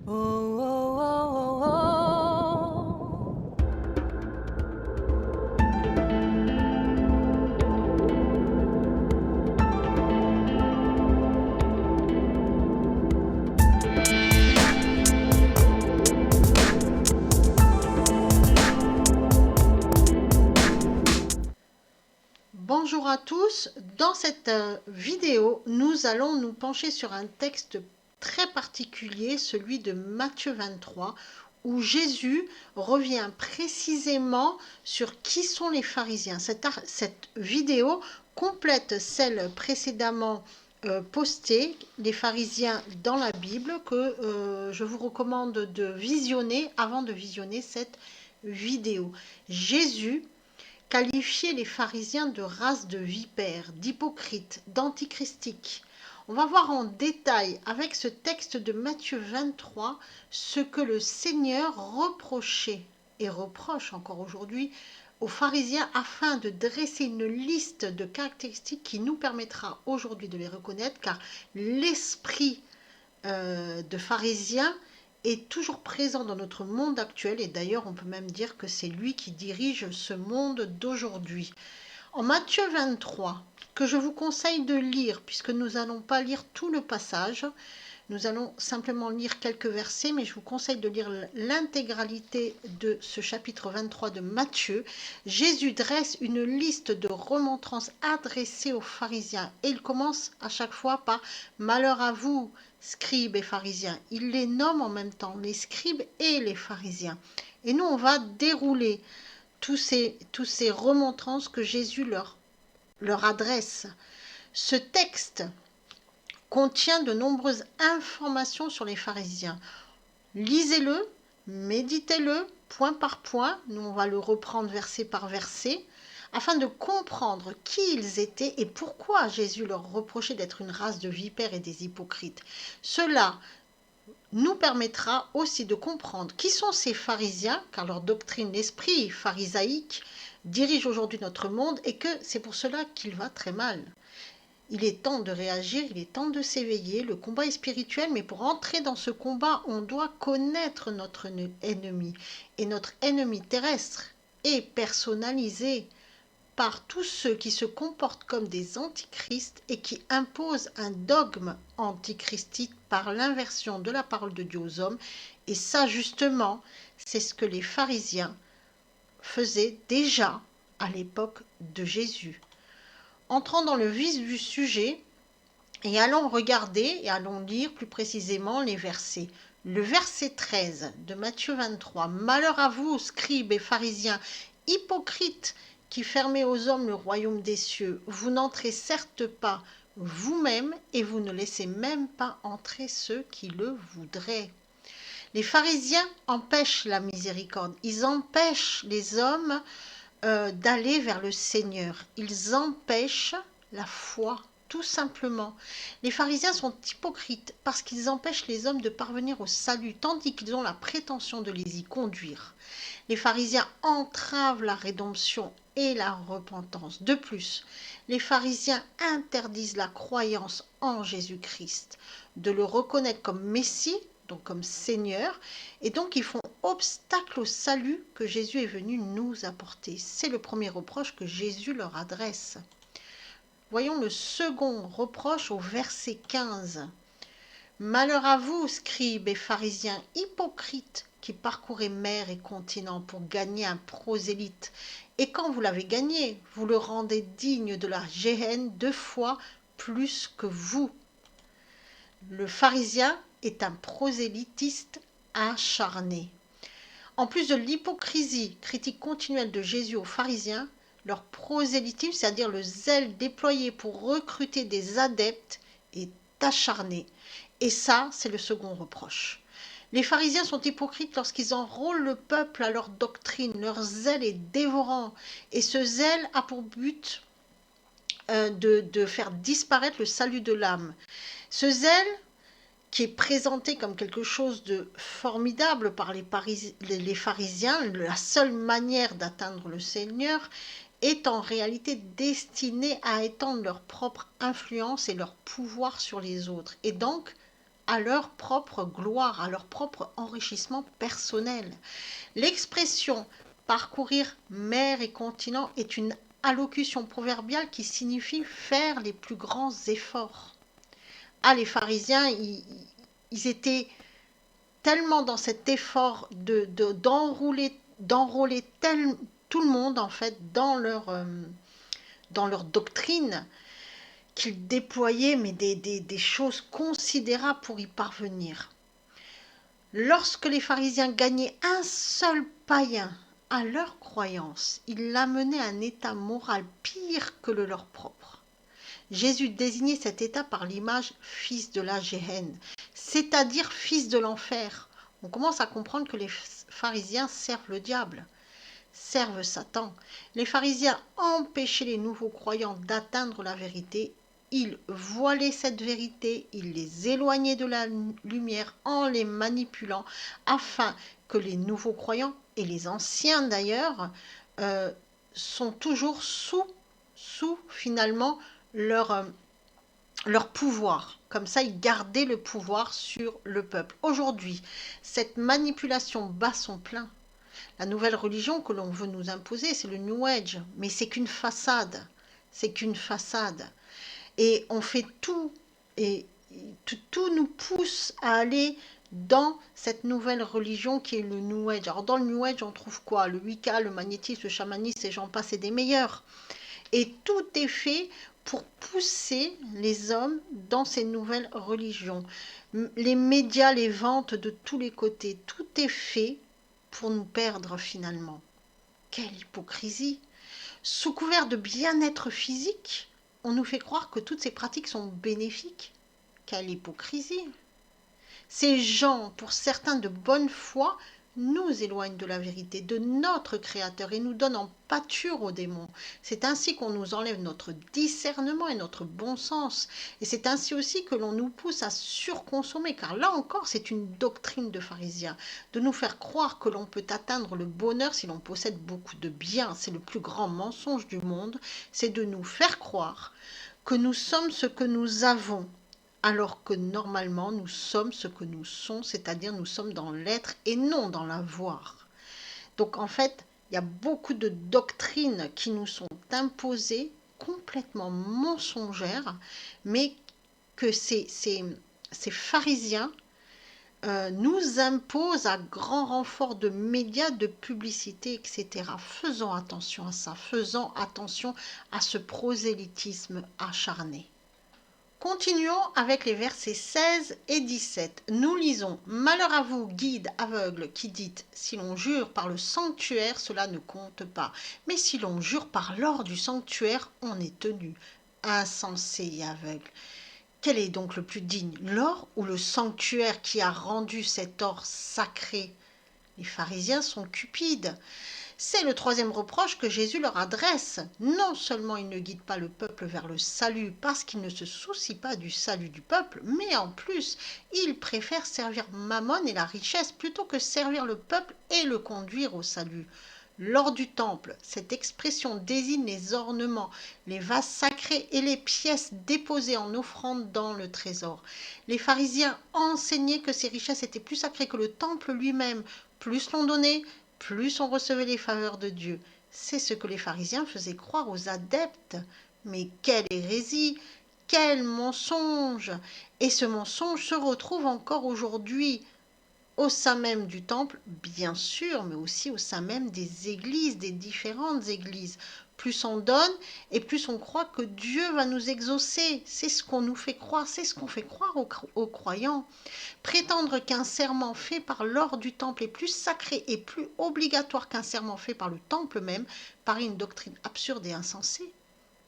Oh, oh, oh, oh, oh. Bonjour à tous, dans cette vidéo, nous allons nous pencher sur un texte très particulier, celui de Matthieu 23, où Jésus revient précisément sur qui sont les pharisiens. Cette vidéo complète celle précédemment postée, les pharisiens dans la Bible, que je vous recommande de visionner avant de visionner cette vidéo. Jésus qualifier les pharisiens de race de vipères, d'hypocrites, d'antichristiques. On va voir en détail avec ce texte de Matthieu 23 ce que le Seigneur reprochait et reproche encore aujourd'hui aux pharisiens afin de dresser une liste de caractéristiques qui nous permettra aujourd'hui de les reconnaître, car l'esprit de pharisien est toujours présent dans notre monde actuel, et d'ailleurs on peut même dire que c'est lui qui dirige ce monde d'aujourd'hui. En Matthieu 23, que je vous conseille de lire, puisque nous n'allons pas lire tout le passage, nous allons simplement lire quelques versets, mais je vous conseille de lire l'intégralité de ce chapitre 23 de Matthieu. Jésus dresse une liste de remontrances adressées aux pharisiens, et il commence à chaque fois par « Malheur à vous, scribes et pharisiens ». Il les nomme en même temps, les scribes et les pharisiens. Et nous, on va dérouler tous ces remontrances que Jésus leur adresse. Ce texte contient de nombreuses informations sur les pharisiens. Lisez-le, méditez-le, point par point, nous on va le reprendre verset par verset, afin de comprendre qui ils étaient et pourquoi Jésus leur reprochait d'être une race de vipères et des hypocrites. Cela nous permettra aussi de comprendre qui sont ces pharisiens, car leur doctrine, l'esprit pharisaïque, dirige aujourd'hui notre monde et que c'est pour cela qu'il va très mal. Il est temps de réagir, il est temps de s'éveiller. Le combat est spirituel, mais pour entrer dans ce combat, on doit connaître notre ennemi. Et notre ennemi terrestre est personnalisé par tous ceux qui se comportent comme des antichrists et qui imposent un dogme antichristique par l'inversion de la parole de Dieu aux hommes. Et ça, justement, c'est ce que les pharisiens faisaient déjà à l'époque de Jésus. Entrons dans le vif du sujet et allons regarder et allons lire plus précisément les versets. Le verset 13 de Matthieu 23. « Malheur à vous, scribes et pharisiens, hypocrites, qui fermez aux hommes le royaume des cieux. Vous n'entrez certes pas vous-même et vous ne laissez même pas entrer ceux qui le voudraient. » Les pharisiens empêchent la miséricorde. Ils empêchent les hommes d'aller vers le Seigneur. Ils empêchent la foi, tout simplement. Les pharisiens sont hypocrites parce qu'ils empêchent les hommes de parvenir au salut, tandis qu'ils ont la prétention de les y conduire. Les pharisiens entravent la rédemption et la repentance. De plus, les pharisiens interdisent la croyance en Jésus-Christ, de le reconnaître comme Messie, donc comme Seigneur, et donc ils font obstacle au salut que Jésus est venu nous apporter. C'est le premier reproche que Jésus leur adresse. Voyons le second reproche au verset 15. « Malheur à vous, scribes et pharisiens, hypocrites, qui parcourez mer et continent pour gagner un prosélyte. Et quand vous l'avez gagné, vous le rendez digne de la géhenne 2 fois plus que vous. » Le pharisien est un prosélytiste acharné. En plus de l'hypocrisie, critique continuelle de Jésus aux pharisiens, leur prosélytisme, c'est-à-dire le zèle déployé pour recruter des adeptes, est acharné. Et ça, c'est le second reproche. Les pharisiens sont hypocrites lorsqu'ils enrôlent le peuple à leur doctrine. Leur zèle est dévorant. Et ce zèle a pour but de faire disparaître le salut de l'âme. Ce zèle, qui est présenté comme quelque chose de formidable par les pharisiens, la seule manière d'atteindre le Seigneur, est en réalité destiné à étendre leur propre influence et leur pouvoir sur les autres, et donc à leur propre gloire, à leur propre enrichissement personnel. L'expression parcourir mer et continent est une allocution proverbiale qui signifie faire les plus grands efforts. Ah, les pharisiens, ils étaient tellement dans cet effort d'enrôler tout le monde en fait dans leur doctrine, qu'ils déployaient mais des choses considérables pour y parvenir. Lorsque les pharisiens gagnaient un seul païen à leur croyance, ils l'amenaient à un état moral pire que le leur propre. Jésus désignait cet état par l'image fils de la Géhenne, c'est-à-dire fils de l'enfer. On commence à comprendre que les pharisiens servent le diable, servent Satan. Les pharisiens empêchaient les nouveaux croyants d'atteindre la vérité. Ils voilaient cette vérité, ils les éloignaient de la lumière en les manipulant afin que les nouveaux croyants, et les anciens d'ailleurs, sont toujours sous finalement leur pouvoir. Comme ça, ils gardaient le pouvoir sur le peuple. Aujourd'hui, cette manipulation bat son plein. La nouvelle religion que l'on veut nous imposer, c'est le New Age. Mais c'est qu'une façade. C'est qu'une façade. Et on fait tout. Et tout nous pousse à aller dans cette nouvelle religion qui est le New Age. Alors dans le New Age, on trouve quoi? Le Wicca, le magnétisme, le chamanisme, et j'en passe, et des meilleurs. Et tout est fait pour pousser les hommes dans ces nouvelles religions. Les médias les vantent de tous les côtés. Tout est fait pour nous perdre finalement. Quelle hypocrisie! Sous couvert de bien-être physique, on nous fait croire que toutes ces pratiques sont bénéfiques. Quelle hypocrisie! Ces gens, pour certains de bonne foi, nous éloignent de la vérité, de notre Créateur, et nous donnent en pâture aux démons. C'est ainsi qu'on nous enlève notre discernement et notre bon sens. Et c'est ainsi aussi que l'on nous pousse à surconsommer, car là encore, c'est une doctrine de pharisiens, de nous faire croire que l'on peut atteindre le bonheur si l'on possède beaucoup de biens. C'est le plus grand mensonge du monde, c'est de nous faire croire que nous sommes ce que nous avons, alors que normalement nous sommes ce que nous sommes, c'est-à-dire nous sommes dans l'être et non dans l'avoir. Donc en fait, il y a beaucoup de doctrines qui nous sont imposées, complètement mensongères, mais que ces pharisiens nous imposent à grand renfort de médias, de publicité, etc. Faisons attention à ça, faisons attention à ce prosélytisme acharné. Continuons avec les versets 16 et 17. Nous lisons « Malheur à vous, guides aveugles, qui dites, si l'on jure par le sanctuaire, cela ne compte pas. Mais si l'on jure par l'or du sanctuaire, on est tenu. Insensé et aveugle. Quel est donc le plus digne, l'or ou le sanctuaire qui a rendu cet or sacré ?» Les pharisiens sont cupides. C'est le troisième reproche que Jésus leur adresse. Non seulement ils ne guident pas le peuple vers le salut parce qu'ils ne se soucient pas du salut du peuple, mais en plus, ils préfèrent servir Mammon et la richesse plutôt que servir le peuple et le conduire au salut. Lors du temple, cette expression désigne les ornements, les vases sacrés et les pièces déposées en offrande dans le trésor. Les pharisiens enseignaient que ces richesses étaient plus sacrées que le temple lui-même. Plus l'on donnait, plus on recevait les faveurs de Dieu. C'est ce que les pharisiens faisaient croire aux adeptes. Mais quelle hérésie, quel mensonge! Et ce mensonge se retrouve encore aujourd'hui au sein même du temple, bien sûr, mais aussi au sein même des églises, des différentes églises. Plus on donne et plus on croit que Dieu va nous exaucer. C'est ce qu'on nous fait croire, c'est ce qu'on fait croire aux croyants. Prétendre qu'un serment fait par l'or du temple est plus sacré et plus obligatoire qu'un serment fait par le temple même paraît une doctrine absurde et insensée.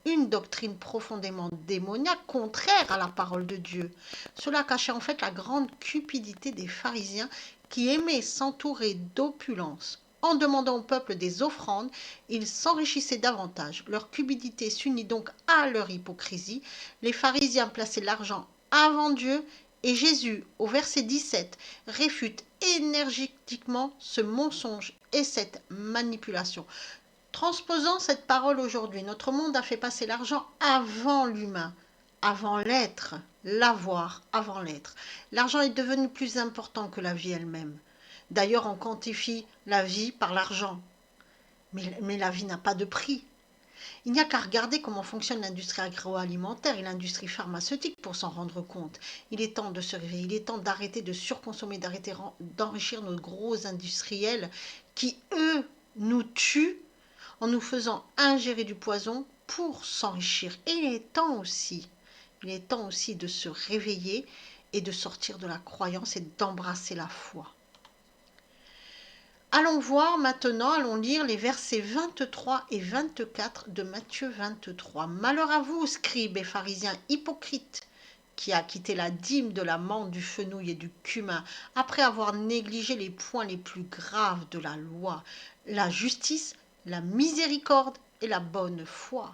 Une doctrine profondément démoniaque, contraire à la parole de Dieu. Cela cachait en fait la grande cupidité des pharisiens qui aimaient s'entourer d'opulence. En demandant au peuple des offrandes, ils s'enrichissaient davantage. Leur cupidité s'unit donc à leur hypocrisie. Les pharisiens plaçaient l'argent avant Dieu et Jésus, au verset 17, réfute énergiquement ce mensonge et cette manipulation. Transposons cette parole aujourd'hui. Notre monde a fait passer l'argent avant l'humain. avant l'être, l'avoir avant l'être. L'argent est devenu plus important que la vie elle-même. D'ailleurs, on quantifie la vie par l'argent. Mais la vie n'a pas de prix. Il n'y a qu'à regarder comment fonctionne l'industrie agroalimentaire et l'industrie pharmaceutique pour s'en rendre compte. Il est temps de se réveiller, il est temps d'arrêter de surconsommer, d'arrêter d'enrichir nos gros industriels qui, eux, nous tuent en nous faisant ingérer du poison pour s'enrichir. Et il est temps aussi de se réveiller et de sortir de la croyance et d'embrasser la foi. Allons voir maintenant, allons lire les versets 23 et 24 de Matthieu 23. Malheur à vous, scribes et pharisiens hypocrites, qui a quitté la dîme de la menthe, du fenouil et du cumin, après avoir négligé les points les plus graves de la loi, la justice, la miséricorde et la bonne foi.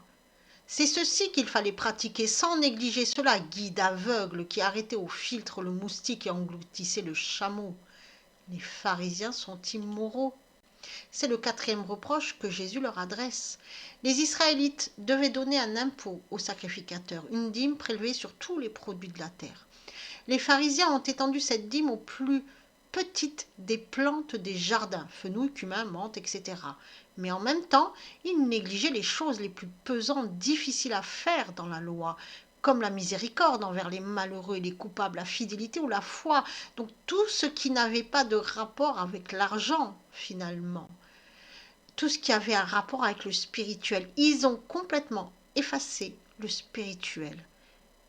C'est ceci qu'il fallait pratiquer sans négliger cela, guide aveugle qui arrêtait au filtre le moustique et engloutissait le chameau. Les pharisiens sont immoraux. C'est le quatrième reproche que Jésus leur adresse. Les Israélites devaient donner un impôt aux sacrificateurs, une dîme prélevée sur tous les produits de la terre. Les pharisiens ont étendu cette dîme aux plus petites des plantes des jardins, fenouil, cumin, menthe, etc. Mais en même temps, ils négligeaient les choses les plus pesantes, difficiles à faire dans la loi, comme la miséricorde envers les malheureux et les coupables, la fidélité ou la foi. Donc tout ce qui n'avait pas de rapport avec l'argent, finalement. Tout ce qui avait un rapport avec le spirituel. Ils ont complètement effacé le spirituel.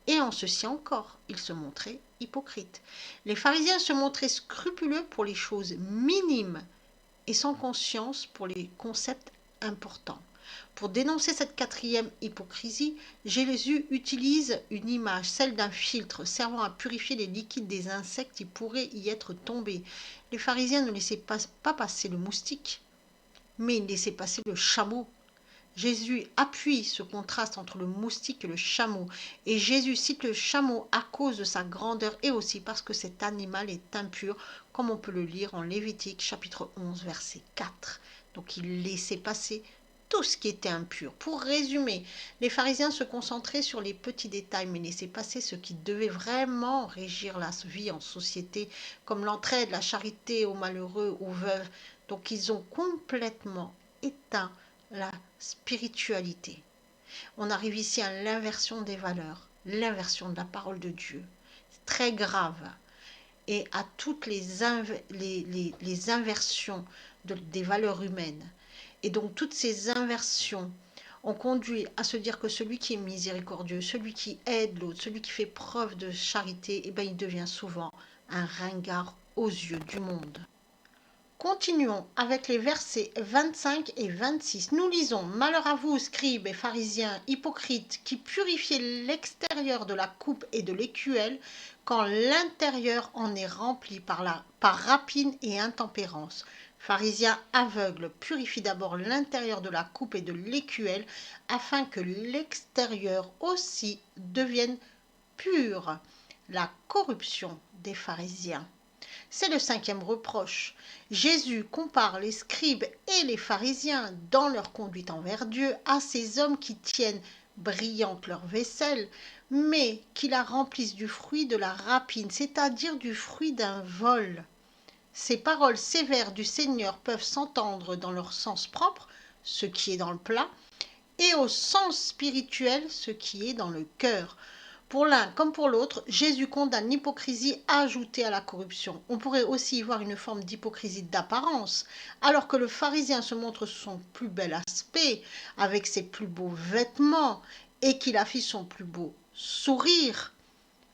Et en ceci encore, ils se montraient hypocrites. Les pharisiens se montraient scrupuleux pour les choses minimes et sans conscience pour les concepts importants. Pour dénoncer cette quatrième hypocrisie, Jésus utilise une image, celle d'un filtre servant à purifier les liquides des insectes qui pourraient y être tombés. Les pharisiens ne laissaient pas passer le moustique, mais ils laissaient passer le chameau. Jésus appuie ce contraste entre le moustique et le chameau. Et Jésus cite le chameau à cause de sa grandeur et aussi parce que cet animal est impur, comme on peut le lire en Lévitique chapitre 11 verset 4. Donc il laissait passer tout ce qui était impur. Pour résumer, les pharisiens se concentraient sur les petits détails, mais laissaient passer ce qui devait vraiment régir la vie en société, comme l'entraide, la charité aux malheureux, aux veuves. Donc ils ont complètement éteint la spiritualité. On arrive ici à l'inversion des valeurs, l'inversion de la parole de Dieu. C'est très grave. Et à toutes les inversions des valeurs humaines. Et donc toutes ces inversions ont conduit à se dire que celui qui est miséricordieux, celui qui aide l'autre, celui qui fait preuve de charité, eh bien, il devient souvent un ringard aux yeux du monde. Continuons avec les versets 25 et 26. Nous lisons « Malheur à vous, scribes et pharisiens, hypocrites, qui purifiez l'extérieur de la coupe et de l'écuelle, quand l'intérieur en est rempli par rapine et intempérance. Pharisiens aveugles, purifie d'abord l'intérieur de la coupe et de l'écuelle, afin que l'extérieur aussi devienne pur. » La corruption des pharisiens. C'est le cinquième reproche. Jésus compare les scribes et les pharisiens dans leur conduite envers Dieu à ces hommes qui tiennent brillante leur vaisselle, mais qui la remplissent du fruit de la rapine, c'est-à-dire du fruit d'un vol. Ces paroles sévères du Seigneur peuvent s'entendre dans leur sens propre, ce qui est dans le plat, et au sens spirituel, ce qui est dans le cœur. Pour l'un comme pour l'autre, Jésus condamne l'hypocrisie ajoutée à la corruption. On pourrait aussi y voir une forme d'hypocrisie d'apparence, alors que le pharisien se montre sous son plus bel aspect, avec ses plus beaux vêtements, et qu'il affiche son plus beau sourire.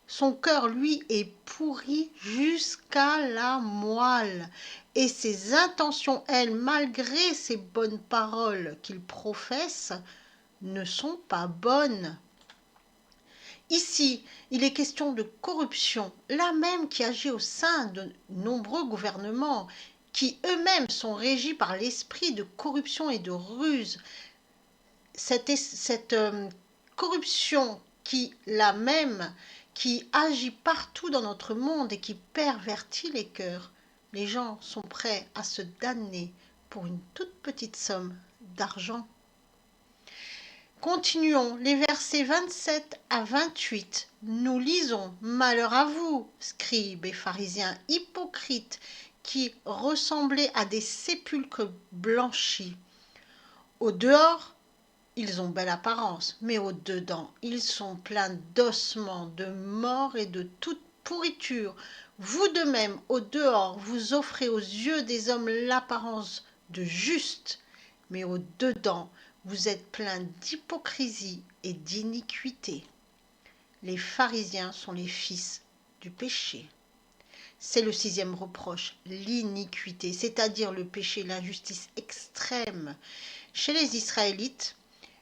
Son cœur, lui, est pourri jusqu'à la moelle, et ses intentions, elles, malgré ses bonnes paroles qu'il professe, ne sont pas bonnes. Ici, il est question de corruption, la même qui agit au sein de nombreux gouvernements, qui eux-mêmes sont régis par l'esprit de corruption et de ruse. Cette corruption qui agit partout dans notre monde et qui pervertit les cœurs. Les gens sont prêts à se damner pour une toute petite somme d'argent. Continuons, les versets 27 à 28. Nous lisons: Malheur à vous, scribes et pharisiens hypocrites, qui ressemblaient à des sépulcres blanchis. Au dehors, ils ont belle apparence, mais au dedans, ils sont pleins d'ossements, de mort et de toute pourriture. Vous de même, au dehors, vous offrez aux yeux des hommes l'apparence de juste, mais au dedans, vous êtes pleins d'hypocrisie et d'iniquité. Les pharisiens sont les fils du péché. C'est le 6e reproche, l'iniquité, c'est-à-dire le péché, l'injustice extrême. Chez les Israélites,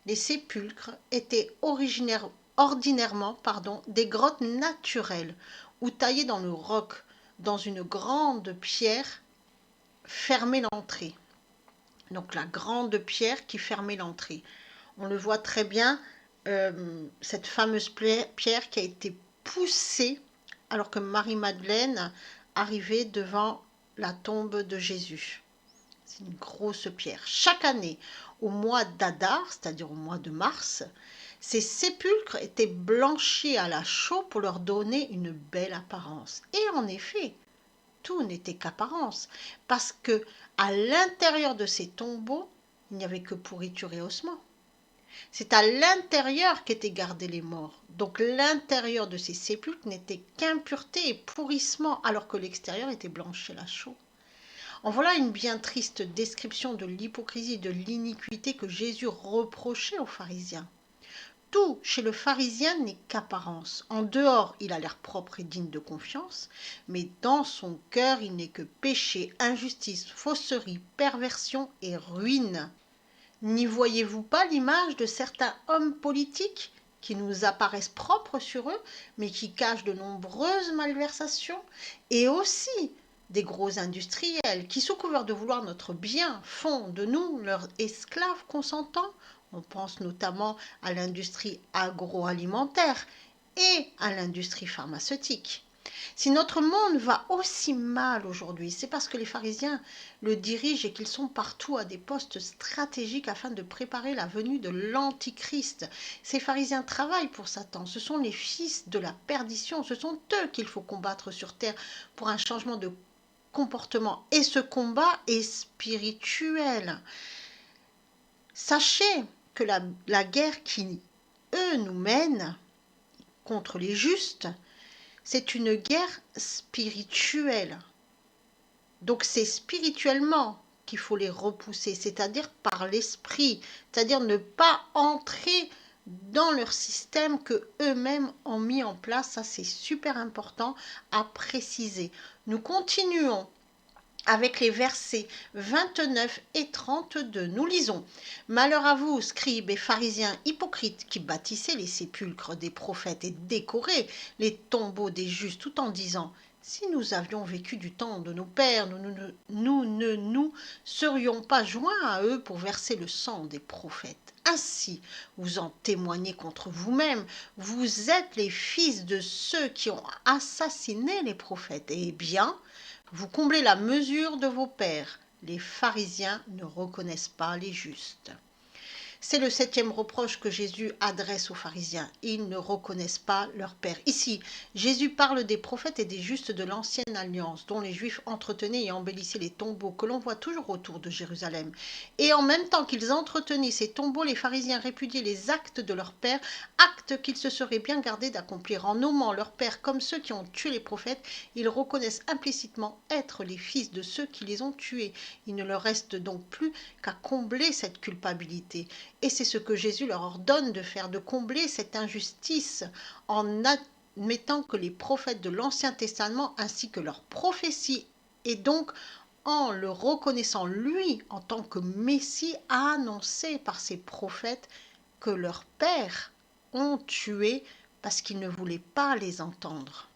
les sépulcres étaient ordinairement des grottes naturelles ou taillées dans le roc, dans une grande pierre fermait l'entrée. Donc la grande pierre qui fermait l'entrée. On le voit très bien, cette fameuse pierre qui a été poussée alors que Marie-Madeleine arrivait devant la tombe de Jésus. C'est une grosse pierre. Chaque année, au mois d'Adar, c'est-à-dire au mois de mars, ces sépulcres étaient blanchis à la chaux pour leur donner une belle apparence. Et en effet, tout n'était qu'apparence, parce que à l'intérieur de ces tombeaux, il n'y avait que pourriture et ossements. C'est à l'intérieur qu'étaient gardés les morts. Donc l'intérieur de ces sépulcres n'était qu'impureté et pourrissement, alors que l'extérieur était blanchi à la chaux. En voilà une bien triste description de l'hypocrisie et de l'iniquité que Jésus reprochait aux pharisiens. Tout chez le pharisien n'est qu'apparence. En dehors, il a l'air propre et digne de confiance, mais dans son cœur, il n'est que péché, injustice, fausserie, perversion et ruine. N'y voyez-vous pas l'image de certains hommes politiques qui nous apparaissent propres sur eux, mais qui cachent de nombreuses malversations, et aussi des gros industriels qui, sous couvert de vouloir notre bien, font de nous leurs esclaves consentants? On pense notamment à l'industrie agroalimentaire et à l'industrie pharmaceutique. Si notre monde va aussi mal aujourd'hui, c'est parce que les pharisiens le dirigent et qu'ils sont partout à des postes stratégiques afin de préparer la venue de l'Antichrist. Ces pharisiens travaillent pour Satan, ce sont les fils de la perdition, ce sont eux qu'il faut combattre sur terre pour un changement de comportement. Et ce combat est spirituel. Sachez que la guerre qui, eux, nous mènent contre les justes, c'est une guerre spirituelle. Donc c'est spirituellement qu'il faut les repousser, c'est-à-dire par l'esprit, c'est-à-dire ne pas entrer dans leur système que eux-mêmes ont mis en place. Ça, c'est super important à préciser. Nous continuons avec les versets 29 et 32. Nous lisons: Malheur à vous, scribes et pharisiens hypocrites, qui bâtissez les sépulcres des prophètes et décorez les tombeaux des justes, tout en disant: si nous avions vécu du temps de nos pères, nous ne nous serions pas joints à eux pour verser le sang des prophètes. Ainsi, vous en témoignez contre vous-même. Vous êtes les fils de ceux qui ont assassiné les prophètes. Eh bien, vous comblez la mesure de vos pères. Les pharisiens ne reconnaissent pas les justes. C'est le 7e reproche que Jésus adresse aux pharisiens. Ils ne reconnaissent pas leur Père. Ici, Jésus parle des prophètes et des justes de l'ancienne alliance, dont les Juifs entretenaient et embellissaient les tombeaux que l'on voit toujours autour de Jérusalem. Et en même temps qu'ils entretenaient ces tombeaux, les pharisiens répudiaient les actes de leur Père, actes qu'ils se seraient bien gardés d'accomplir. En nommant leur Père comme ceux qui ont tué les prophètes, ils reconnaissent implicitement être les fils de ceux qui les ont tués. Il ne leur reste donc plus qu'à combler cette culpabilité. Et c'est ce que Jésus leur ordonne de faire, de combler cette injustice en admettant que les prophètes de l'Ancien Testament ainsi que leurs prophéties, et donc en le reconnaissant lui en tant que Messie, a annoncé par ses prophètes que leurs pères ont tué parce qu'ils ne voulaient pas les entendre.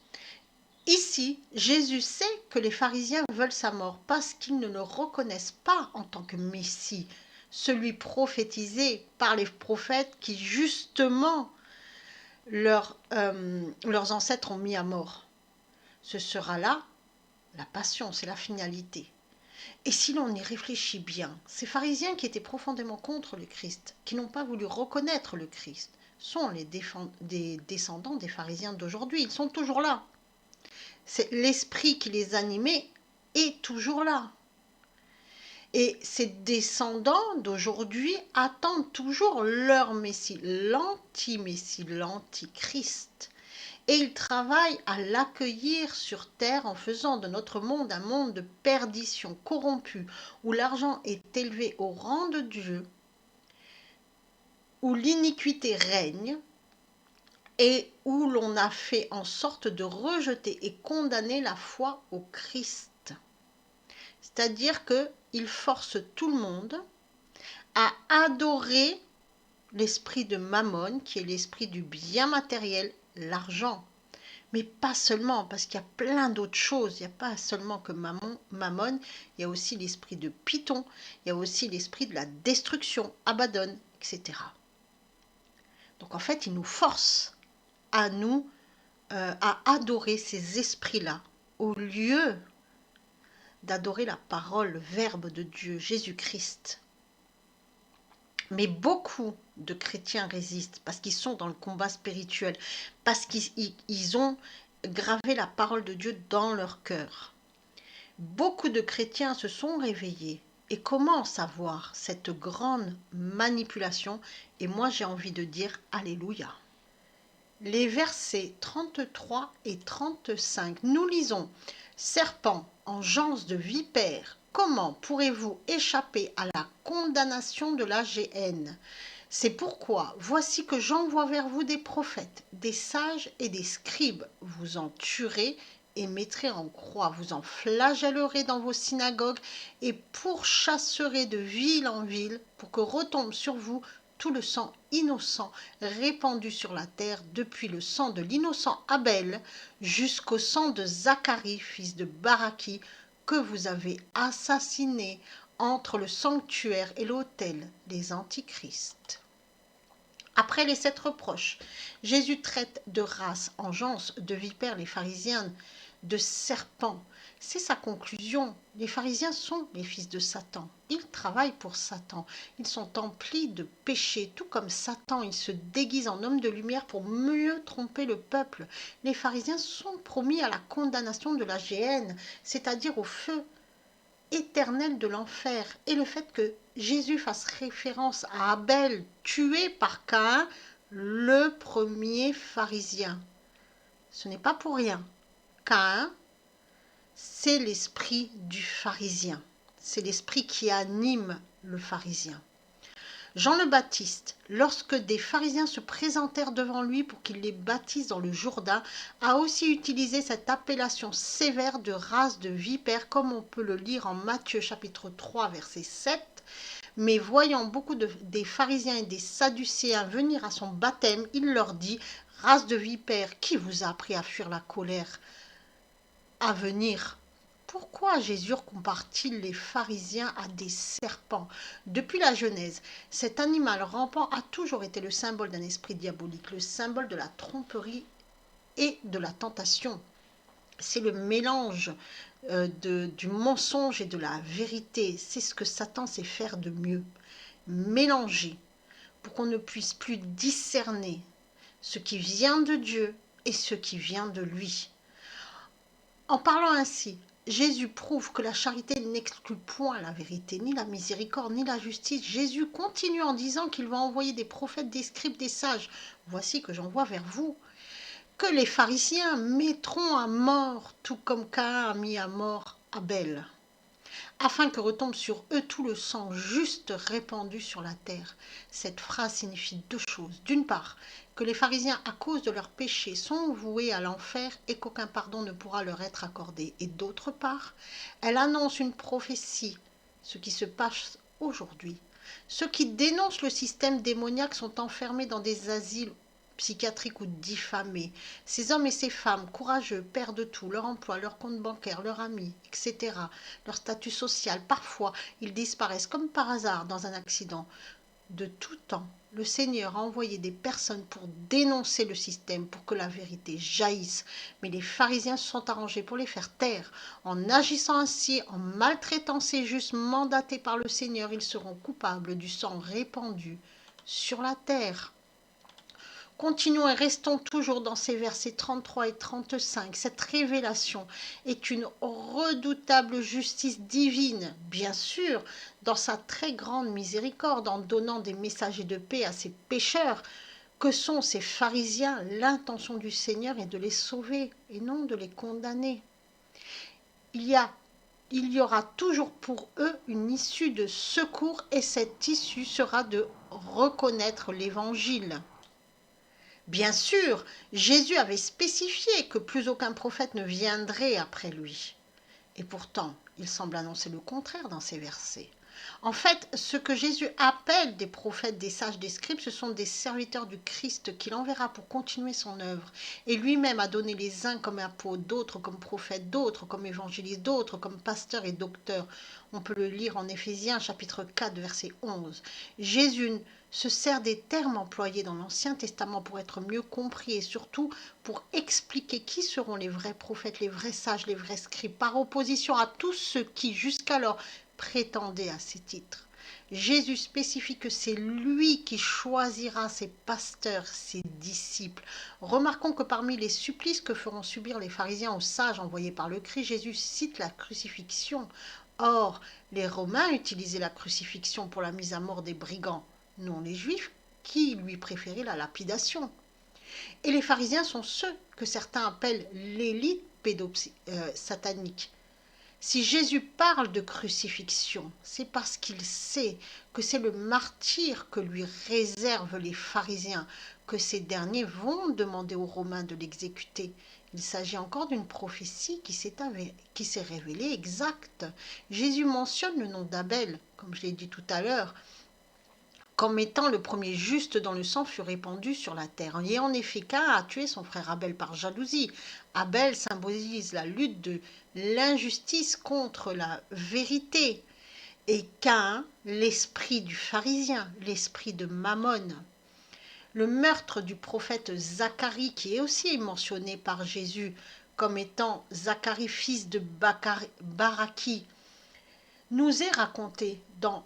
Ici, Jésus sait que les pharisiens veulent sa mort parce qu'ils ne le reconnaissent pas en tant que Messie, celui prophétisé par les prophètes qui justement leurs ancêtres ont mis à mort. Ce sera là la passion, c'est la finalité. Et si l'on y réfléchit bien, ces pharisiens qui étaient profondément contre le Christ, qui n'ont pas voulu reconnaître le Christ, sont des descendants des pharisiens d'aujourd'hui. Ils sont toujours là. C'est l'esprit qui les animait est toujours là. Et ces descendants d'aujourd'hui attendent toujours leur Messie, l'anti-Messie, l'antichrist. Et ils travaillent à l'accueillir sur terre en faisant de notre monde un monde de perdition corrompu, où l'argent est élevé au rang de Dieu, où l'iniquité règne et où l'on a fait en sorte de rejeter et condamner la foi au Christ. C'est-à-dire qu'il force tout le monde à adorer l'esprit de Mammon, qui est l'esprit du bien matériel, l'argent. Mais pas seulement, parce qu'il y a plein d'autres choses. Il n'y a pas seulement que Mammon, il y a aussi l'esprit de Python, il y a aussi l'esprit de la destruction, Abaddon, etc. Donc en fait, il nous force à à adorer ces esprits-là, au lieu d'adorer la parole, le Verbe de Dieu, Jésus-Christ. Mais beaucoup de chrétiens résistent parce qu'ils sont dans le combat spirituel, parce qu'ils ont gravé la parole de Dieu dans leur cœur. Beaucoup de chrétiens se sont réveillés et commencent à voir cette grande manipulation. Et moi, j'ai envie de dire Alléluia. Les versets 33 et 35, nous lisons « Serpent, engeance de vipère, comment pourrez-vous échapper à la condamnation de la géhenne? C'est pourquoi, voici que j'envoie vers vous des prophètes, des sages et des scribes. Vous en tuerez et mettrez en croix, vous en flagellerez dans vos synagogues et pourchasserez de ville en ville pour que retombe sur vous tout le sang innocent répandu sur la terre, depuis le sang de l'innocent Abel jusqu'au sang de Zacharie, fils de Baraki, que vous avez assassiné entre le sanctuaire et l'autel, les antichrists. » Après les 7 reproches, Jésus traite de race, engeance, de vipères les pharisiens, de serpents. C'est sa conclusion. Les pharisiens sont les fils de Satan. Ils travaillent pour Satan. Ils sont emplis de péché, tout comme Satan. Ils se déguisent en hommes de lumière pour mieux tromper le peuple. Les pharisiens sont promis à la condamnation de la géhenne, c'est-à-dire au feu éternel de l'enfer. Et le fait que Jésus fasse référence à Abel tué par Caïn, le premier pharisien, ce n'est pas pour rien. Caïn, c'est l'esprit du pharisien. C'est l'esprit qui anime le pharisien. Jean le Baptiste, lorsque des pharisiens se présentèrent devant lui pour qu'il les baptise dans le Jourdain, a aussi utilisé cette appellation sévère de race de vipères, comme on peut le lire en Matthieu chapitre 3 verset 7. Mais voyant beaucoup des pharisiens et des sadducéens venir à son baptême, il leur dit « Race de vipères, qui vous a appris à fuir la colère à venir ?» Pourquoi Jésus compare-t-il les pharisiens à des serpents? Depuis la Genèse, cet animal rampant a toujours été le symbole d'un esprit diabolique, le symbole de la tromperie et de la tentation. C'est le mélange du mensonge et de la vérité. C'est ce que Satan sait faire de mieux. Mélanger pour qu'on ne puisse plus discerner ce qui vient de Dieu et ce qui vient de lui. En parlant ainsi, Jésus prouve que la charité n'exclut point la vérité, ni la miséricorde, ni la justice. Jésus continue en disant qu'il va envoyer des prophètes, des scribes, des sages. Voici que j'envoie vers vous. Que les pharisiens mettront à mort, tout comme Caïn a mis à mort Abel, afin que retombe sur eux tout le sang juste répandu sur la terre. Cette phrase signifie 2 choses. D'une part, que les pharisiens, à cause de leurs péchés, sont voués à l'enfer et qu'aucun pardon ne pourra leur être accordé. Et d'autre part, elle annonce une prophétie, ce qui se passe aujourd'hui. Ceux qui dénoncent le système démoniaque sont enfermés dans des asiles psychiatriques ou diffamés. Ces hommes et ces femmes courageux perdent tout, leur emploi, leur compte bancaire, leurs amis, etc., leur statut social. Parfois, ils disparaissent comme par hasard dans un accident. De tout temps, le Seigneur a envoyé des personnes pour dénoncer le système, pour que la vérité jaillisse. Mais les pharisiens se sont arrangés pour les faire taire. En agissant ainsi, en maltraitant ces justes mandatés par le Seigneur, ils seront coupables du sang répandu sur la terre. Continuons et restons toujours dans ces versets 33 et 35. Cette révélation est une redoutable justice divine, bien sûr, dans sa très grande miséricorde, en donnant des messagers de paix à ces pécheurs que sont ces pharisiens. L'intention du Seigneur est de les sauver et non de les condamner. Il y aura toujours pour eux une issue de secours et cette issue sera de reconnaître l'Évangile. Bien sûr, Jésus avait spécifié que plus aucun prophète ne viendrait après lui. Et pourtant, il semble annoncer le contraire dans ces versets. En fait, ce que Jésus appelle des prophètes, des sages, des scribes, ce sont des serviteurs du Christ qu'il enverra pour continuer son œuvre. Et lui-même a donné les uns comme apôtres, d'autres comme prophètes, d'autres comme évangélistes, d'autres comme pasteurs et docteurs. On peut le lire en Éphésiens chapitre 4, verset 11. Jésus se sert des termes employés dans l'Ancien Testament pour être mieux compris et surtout pour expliquer qui seront les vrais prophètes, les vrais sages, les vrais scribes, par opposition à tous ceux qui jusqu'alors prétendaient à ces titres. Jésus spécifie que c'est lui qui choisira ses pasteurs, ses disciples. Remarquons que parmi les supplices que feront subir les pharisiens aux sages envoyés par le Christ, Jésus cite la crucifixion. Or, les Romains utilisaient la crucifixion pour la mise à mort des brigands, non les Juifs qui lui préféraient la lapidation. Et les pharisiens sont ceux que certains appellent l'élite satanique. Si Jésus parle de crucifixion, c'est parce qu'il sait que c'est le martyre que lui réservent les pharisiens, que ces derniers vont demander aux Romains de l'exécuter. Il s'agit encore d'une prophétie qui s'est révélée exacte. Jésus mentionne le nom d'Abel, comme je l'ai dit tout à l'heure, comme étant le premier juste dont le sang fut répandu sur la terre. Et en effet, Caïn a tué son frère Abel par jalousie. Abel symbolise la lutte de l'injustice contre la vérité. Et Caïn, l'esprit du pharisien, l'esprit de Mammon. Le meurtre du prophète Zacharie, qui est aussi mentionné par Jésus comme étant Zacharie, fils de Baraki, nous est raconté dans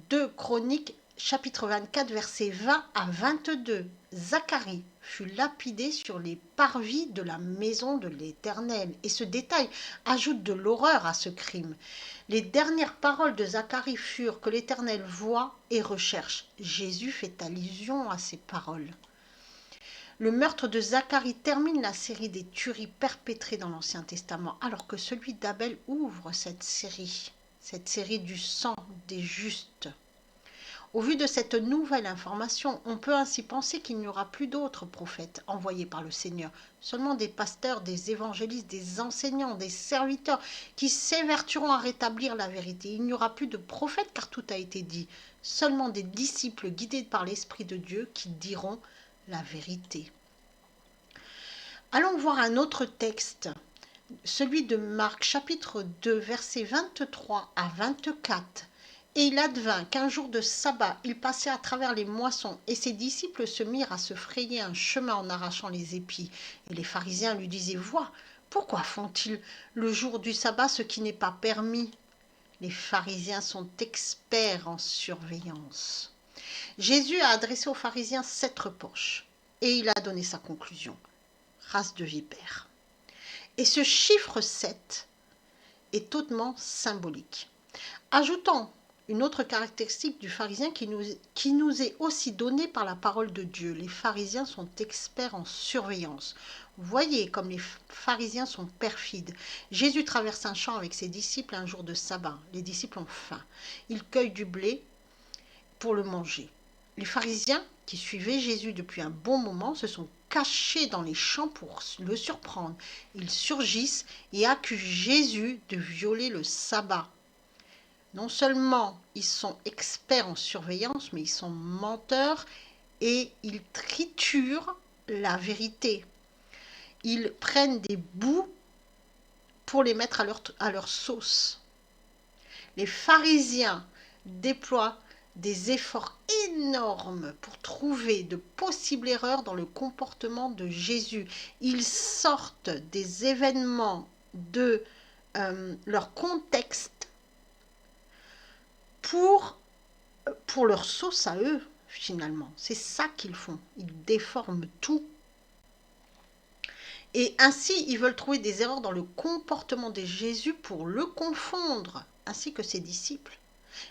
2 Chroniques chapitre 24, versets 20 à 22. Zacharie fut lapidé sur les parvis de la maison de l'Éternel. Et ce détail ajoute de l'horreur à ce crime. Les dernières paroles de Zacharie furent que l'Éternel voit et recherche. Jésus fait allusion à ces paroles. Le meurtre de Zacharie termine la série des tueries perpétrées dans l'Ancien Testament, alors que celui d'Abel ouvre cette série du sang des justes. Au vu de cette nouvelle information, on peut ainsi penser qu'il n'y aura plus d'autres prophètes envoyés par le Seigneur, seulement des pasteurs, des évangélistes, des enseignants, des serviteurs qui s'évertueront à rétablir la vérité. Il n'y aura plus de prophètes car tout a été dit, seulement des disciples guidés par l'Esprit de Dieu qui diront la vérité. Allons voir un autre texte, celui de Marc chapitre 2, versets 23 à 24. Et il advint qu'un jour de sabbat, il passait à travers les moissons, et ses disciples se mirent à se frayer un chemin en arrachant les épis. Et les pharisiens lui disaient, « Vois, pourquoi font-ils le jour du sabbat ce qui n'est pas permis ?» Les pharisiens sont experts en surveillance. Jésus a adressé aux pharisiens 7 reproches, et il a donné sa conclusion. Race de vipères. Et ce chiffre 7 est hautement symbolique. Ajoutons une autre caractéristique du pharisien qui nous est aussi donnée par la parole de Dieu. Les pharisiens sont experts en surveillance. Voyez comme les pharisiens sont perfides. Jésus traverse un champ avec ses disciples un jour de sabbat. Les disciples ont faim. Ils cueillent du blé pour le manger. Les pharisiens, qui suivaient Jésus depuis un bon moment, se sont cachés dans les champs pour le surprendre. Ils surgissent et accusent Jésus de violer le sabbat. Non seulement ils sont experts en surveillance, mais ils sont menteurs et ils triturent la vérité. Ils prennent des bouts pour les mettre à leur sauce. Les pharisiens déploient des efforts énormes pour trouver de possibles erreurs dans le comportement de Jésus. Ils sortent des événements de leur contexte pour leur sauce à eux, finalement. C'est ça qu'ils font. Ils déforment tout. Et ainsi, ils veulent trouver des erreurs dans le comportement de Jésus pour le confondre, ainsi que ses disciples.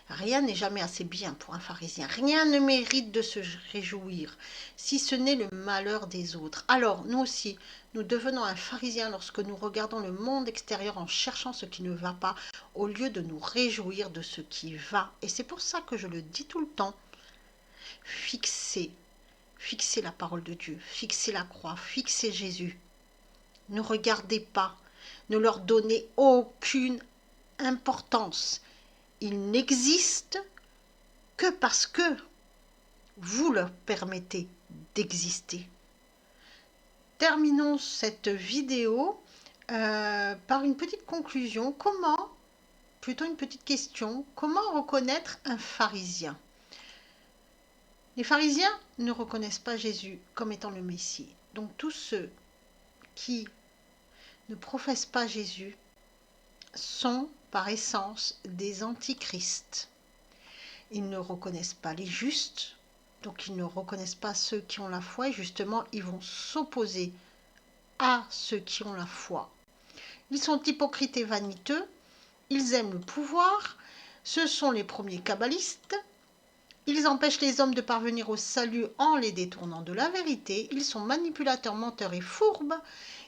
Rien n'est jamais assez bien pour un pharisien. Rien ne mérite de se réjouir, si ce n'est le malheur des autres. Alors, nous aussi, nous devenons un pharisien lorsque nous regardons le monde extérieur en cherchant ce qui ne va pas, au lieu de nous réjouir de ce qui va. Et c'est pour ça que je le dis tout le temps. Fixez la parole de Dieu, fixez la croix, fixez Jésus. Ne regardez pas, ne leur donnez aucune importance. Ils n'existent que parce que vous leur permettez d'exister. Terminons cette vidéo par une petite conclusion. Plutôt une petite question, comment reconnaître un pharisien? Les pharisiens ne reconnaissent pas Jésus comme étant le Messie. Donc tous ceux qui ne professent pas Jésus sont par essence des antichrists. Ils ne reconnaissent pas les justes, donc ils ne reconnaissent pas ceux qui ont la foi, et justement ils vont s'opposer à ceux qui ont la foi. Ils sont hypocrites et vaniteux, ils aiment le pouvoir, ce sont les premiers kabbalistes, ils empêchent les hommes de parvenir au salut en les détournant de la vérité, ils sont manipulateurs, menteurs et fourbes,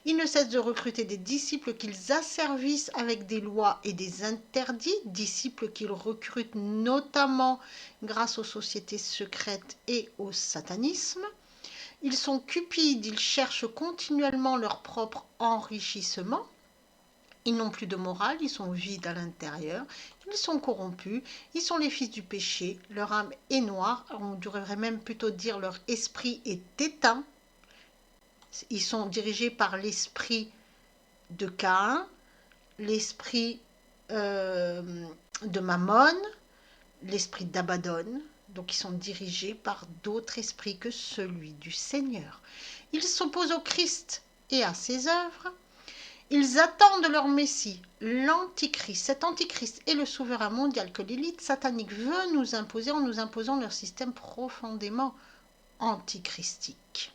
ils ne cessent de recruter des disciples qu'ils asservissent avec des lois et des interdits, disciples qu'ils recrutent notamment grâce aux sociétés secrètes et au satanisme. Ils sont cupides, ils cherchent continuellement leur propre enrichissement. Ils n'ont plus de morale, ils sont vides à l'intérieur, ils sont corrompus, ils sont les fils du péché, leur âme est noire, on devrait même plutôt dire leur esprit est éteint. Ils sont dirigés par l'esprit de Caïn, l'esprit de Mammon, l'esprit d'Abaddon. Donc ils sont dirigés par d'autres esprits que celui du Seigneur. Ils s'opposent au Christ et à ses œuvres. Ils attendent leur Messie, l'Antichrist. Cet Antichrist est le souverain mondial que l'élite satanique veut nous imposer en nous imposant leur système profondément antichristique.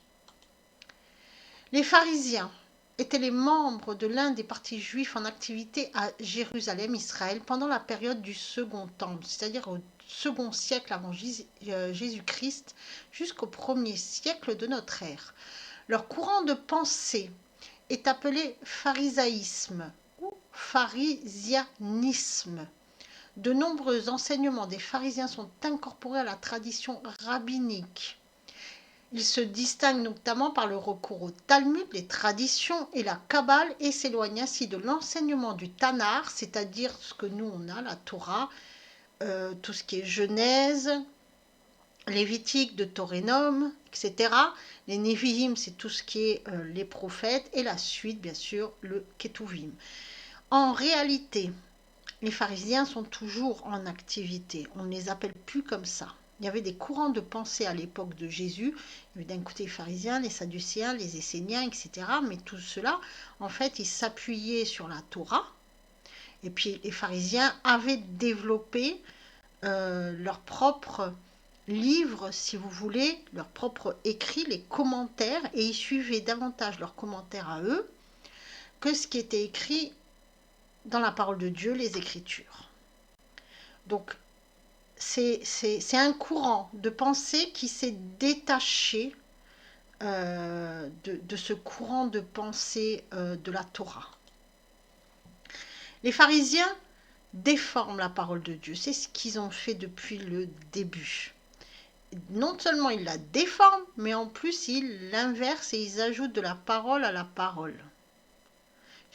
Les pharisiens étaient les membres de l'un des partis juifs en activité à Jérusalem, Israël, pendant la période du Second Temple, c'est-à-dire au second siècle avant Jésus-Christ jusqu'au 1er siècle de notre ère. Leur courant de pensée est appelé pharisaïsme ou pharisianisme. De nombreux enseignements des pharisiens sont incorporés à la tradition rabbinique. Ils se distinguent notamment par le recours au Talmud, les traditions et la Kabbale, et s'éloignent ainsi de l'enseignement du Tanar, c'est-à-dire ce que nous on a, la Torah, tout ce qui est Genèse, Lévitique, Deutéronome, etc. Les Nevi'im, c'est tout ce qui est les prophètes, et la suite, bien sûr, le Ketuvim. En réalité, les pharisiens sont toujours en activité, on ne les appelle plus comme ça. Il y avait des courants de pensée à l'époque de Jésus. Il y avait d'un côté les pharisiens, les sadducéens, les esséniens, etc. Mais tout cela, en fait, ils s'appuyaient sur la Torah. Et puis les pharisiens avaient développé leur propre livre, si vous voulez, leur propre écrit, les commentaires, et ils suivaient davantage leurs commentaires à eux que ce qui était écrit dans la parole de Dieu, les Écritures. Donc, c'est un courant de pensée qui s'est détaché de ce courant de pensée de la Torah. Les pharisiens déforment la parole de Dieu. C'est ce qu'ils ont fait depuis le début. Non seulement ils la déforment, mais en plus ils l'inversent et ils ajoutent de la parole à la parole.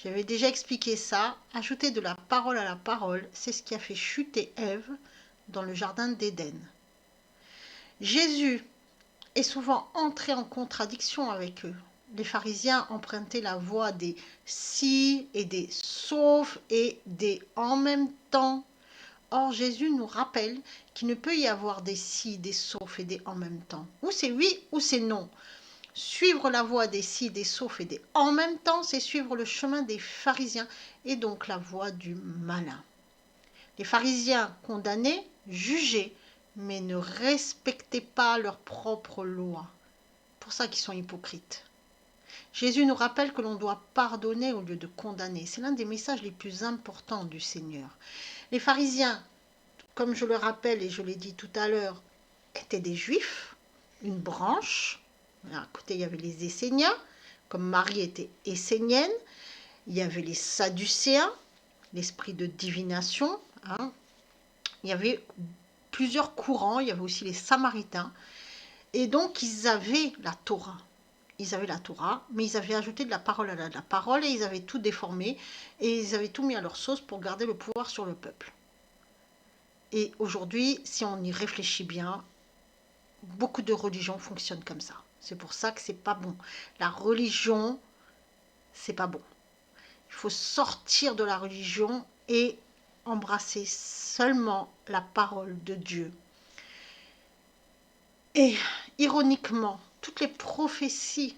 J'avais déjà expliqué ça. Ajouter de la parole à la parole, c'est ce qui a fait chuter Ève dans le jardin d'Éden. Jésus est souvent entré en contradiction avec eux. Les pharisiens empruntaient la voie des si et des sauf et des en même temps. Or, Jésus nous rappelle qu'il ne peut y avoir des si, des sauf et des en même temps. Ou c'est oui ou c'est non. Suivre la voie des si, des sauf et des en même temps, c'est suivre le chemin des pharisiens et donc la voie du malin. Les pharisiens condamnaient, jugeaient, mais ne respectaient pas leur propre loi. C'est pour ça qu'ils sont hypocrites. Jésus nous rappelle que l'on doit pardonner au lieu de condamner. C'est l'un des messages les plus importants du Seigneur. Les pharisiens, comme je le rappelle et je l'ai dit tout à l'heure, étaient des juifs, une branche. À côté, il y avait les Esséniens, comme Marie était essénienne. Il y avait les Sadducéens, l'esprit de divination. Il y avait plusieurs courants, il y avait aussi les Samaritains. Et donc, ils avaient la Torah. Ils avaient la Torah, mais ils avaient ajouté de la parole à la parole et ils avaient tout déformé et ils avaient tout mis à leur sauce pour garder le pouvoir sur le peuple. Et aujourd'hui, si on y réfléchit bien, beaucoup de religions fonctionnent comme ça. C'est pour ça que c'est pas bon. La religion, c'est pas bon. Il faut sortir de la religion et embrasser seulement la parole de Dieu. Et ironiquement, toutes les prophéties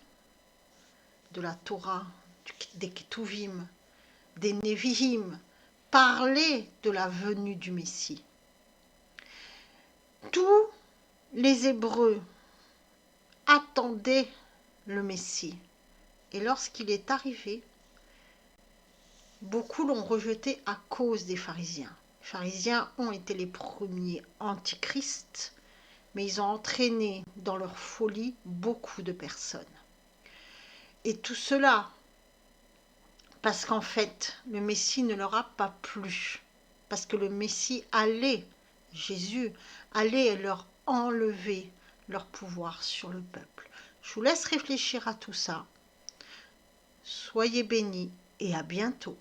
de la Torah, des Ketuvim, des Nevi'im, parlaient de la venue du Messie. Tous les Hébreux attendaient le Messie. Et lorsqu'il est arrivé, beaucoup l'ont rejeté à cause des pharisiens. Les pharisiens ont été les premiers antichrists, mais ils ont entraîné dans leur folie beaucoup de personnes. Et tout cela, parce qu'en fait, le Messie ne leur a pas plu. Parce que le Messie allait, Jésus, allait leur enlever leur pouvoir sur le peuple. Je vous laisse réfléchir à tout ça. Soyez bénis et à bientôt.